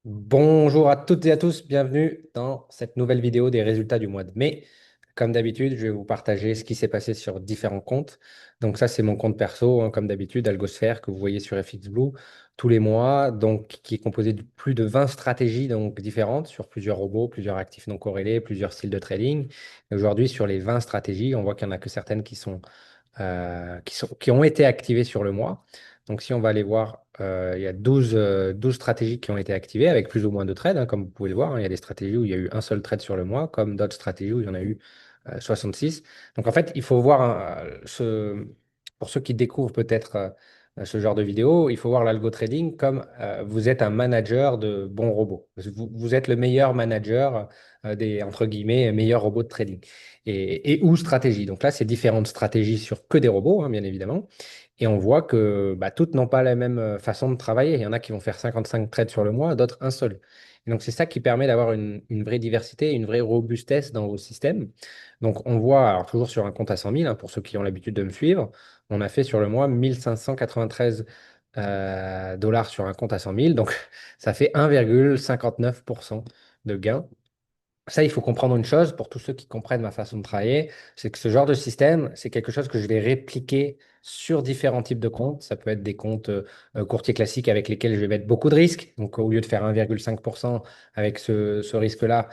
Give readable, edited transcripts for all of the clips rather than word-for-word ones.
Bonjour à toutes et à tous, bienvenue dans cette nouvelle vidéo des résultats du mois de mai. Comme d'habitude, je vais vous partager ce qui s'est passé sur différents comptes. Donc ça, c'est mon compte perso, hein, comme d'habitude, Algosphère, que vous voyez sur FXBlue tous les mois, donc qui est composé de plus de 20 stratégies donc, différentes sur plusieurs robots, plusieurs actifs non corrélés, plusieurs styles de trading. Et aujourd'hui, sur les 20 stratégies, on voit qu'il n'y en a que certaines qui ont été activées sur le mois. Donc, si on va aller voir, il y a 12 stratégies qui ont été activées avec plus ou moins de trades, hein, comme vous pouvez le voir, hein. Il y a des stratégies où il y a eu un seul trade sur le mois, comme d'autres stratégies où il y en a eu 66. Donc, en fait, il faut voir, hein, pour ceux qui découvrent peut-être ce genre de vidéo, il faut voir l'algo trading comme vous êtes un manager de bons robots. Vous êtes le meilleur manager des, entre guillemets, meilleurs robots de trading et ou stratégie. Donc là, c'est différentes stratégies sur que des robots, hein, bien évidemment. Et on voit que bah, toutes n'ont pas la même façon de travailler. Il y en a qui vont faire 55 trades sur le mois, d'autres un seul. Et donc, c'est ça qui permet d'avoir une vraie diversité, une vraie robustesse dans vos systèmes. Donc, on voit, alors toujours sur un compte à 100 000, hein, pour ceux qui ont l'habitude de me suivre, on a fait sur le mois 1593 dollars sur un compte à 100 000. Donc, ça fait 1,59% de gain. Ça, il faut comprendre une chose pour tous ceux qui comprennent ma façon de travailler, c'est que ce genre de système, c'est quelque chose que je vais répliquer sur différents types de comptes. Ça peut être des comptes courtiers classiques avec lesquels je vais mettre beaucoup de risques. Donc, au lieu de faire 1,5% avec ce risque-là,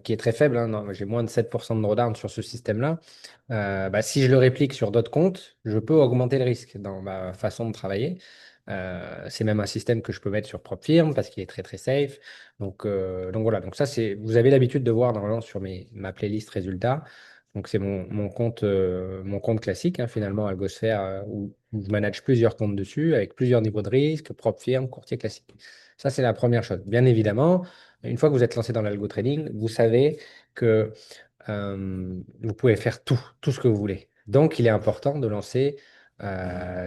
qui est très faible, hein, non, j'ai moins de 7% de drawdown sur ce système-là. Bah, si je le réplique sur d'autres comptes, je peux augmenter le risque dans ma façon de travailler. C'est même un système que je peux mettre sur Propfirm parce qu'il est très très safe. Donc voilà, donc ça c'est, vous avez l'habitude de voir normalement sur ma playlist résultats. Donc c'est mon compte classique, hein, finalement, Algosphère, où je manage plusieurs comptes dessus avec plusieurs niveaux de risque, propre firme, courtier classique. Ça c'est la première chose. Bien évidemment, une fois que vous êtes lancé dans l'algo trading, vous savez que vous pouvez faire tout ce que vous voulez. Donc il est important de lancer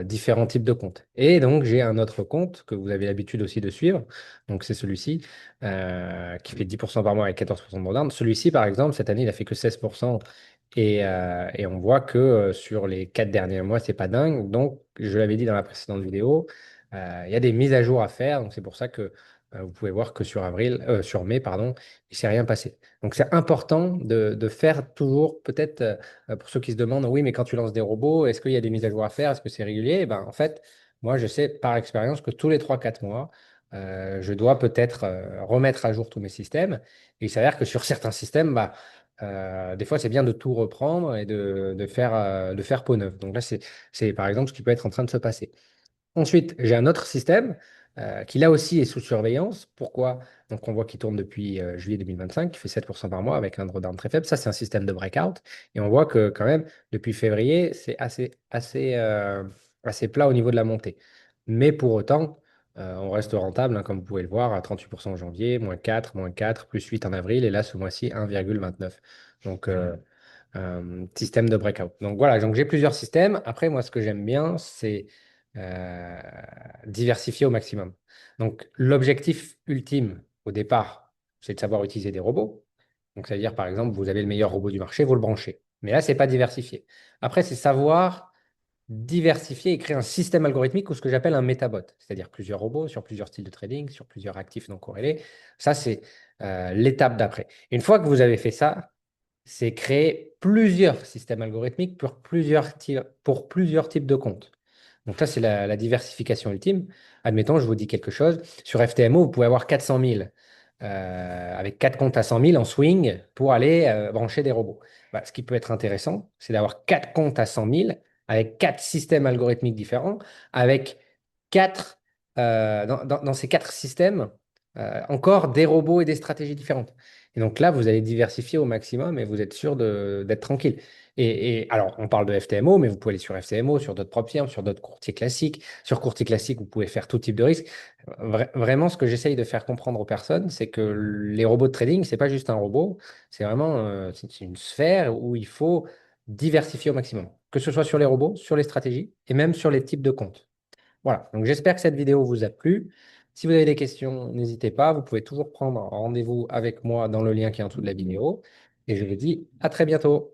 différents types de comptes. Et donc j'ai un autre compte que vous avez l'habitude aussi de suivre. Donc c'est celui-ci qui fait 10% par mois avec 14% de revente. Celui-ci, par exemple, cette année, il a fait que 16%. Et on voit que sur les 4 derniers mois, c'est pas dingue. Donc, je l'avais dit dans la précédente vidéo, il y a des mises à jour à faire. Donc, c'est pour ça que vous pouvez voir que sur mai, pardon, il ne s'est rien passé. Donc, c'est important de faire toujours, peut-être pour ceux qui se demandent, oui, mais quand tu lances des robots, est-ce qu'il y a des mises à jour à faire? Est-ce que c'est régulier? Eh ben, en fait, moi, je sais par expérience que tous les 3 4 mois, je dois peut-être remettre à jour tous mes systèmes. Et il s'avère que sur certains systèmes, bah, des fois, c'est bien de tout reprendre et de faire peau neuve. Donc là, c'est par exemple ce qui peut être en train de se passer. Ensuite, j'ai un autre système qui là aussi est sous surveillance. Pourquoi? Donc on voit qu'il tourne depuis juillet 2025, qui fait 7% par mois avec un drawdown très faible. Ça, c'est un système de breakout. Et on voit que quand même, depuis février, c'est assez plat au niveau de la montée. Mais pour autant, on reste rentable, hein, comme vous pouvez le voir, à 38% en janvier, -4, -4, +8 en avril, et là, ce mois-ci, 1,29. Donc, système de breakout. Donc voilà, donc j'ai plusieurs systèmes. Après, moi, ce que j'aime bien, c'est euh, diversifier au maximum. Donc, l'objectif ultime au départ, c'est de savoir utiliser des robots. Donc, ça veut dire, par exemple, vous avez le meilleur robot du marché, vous le branchez. Mais là, c'est pas diversifié. Après, c'est savoir diversifier et créer un système algorithmique ou ce que j'appelle un métabot, c'est-à-dire plusieurs robots sur plusieurs styles de trading, sur plusieurs actifs non corrélés. Ça, c'est l'étape d'après. Une fois que vous avez fait ça, c'est créer plusieurs systèmes algorithmiques pour plusieurs types de comptes. Donc ça, c'est la diversification ultime. Admettons, je vous dis quelque chose. Sur FTMO, vous pouvez avoir 400 000 avec 4 comptes à 100 000 en swing pour aller brancher des robots. Bah, ce qui peut être intéressant, c'est d'avoir 4 comptes à 100 000 avec 4 systèmes algorithmiques différents, avec 4, dans ces 4 systèmes, encore des robots et des stratégies différentes. Et donc là, vous allez diversifier au maximum et vous êtes sûr d'être tranquille. Et alors, on parle de FTMO, mais vous pouvez aller sur FTMO, sur d'autres propres firmes, sur d'autres courtiers classiques. Sur courtier classique, vous pouvez faire tout type de risque. Vraiment, ce que j'essaye de faire comprendre aux personnes, c'est que les robots de trading, c'est pas juste un robot, c'est vraiment c'est une sphère où il faut diversifier au maximum, que ce soit sur les robots, sur les stratégies et même sur les types de comptes. Voilà, donc j'espère que cette vidéo vous a plu. Si vous avez des questions, n'hésitez pas, vous pouvez toujours prendre rendez-vous avec moi dans le lien qui est en dessous de la vidéo. Et je vous dis à très bientôt.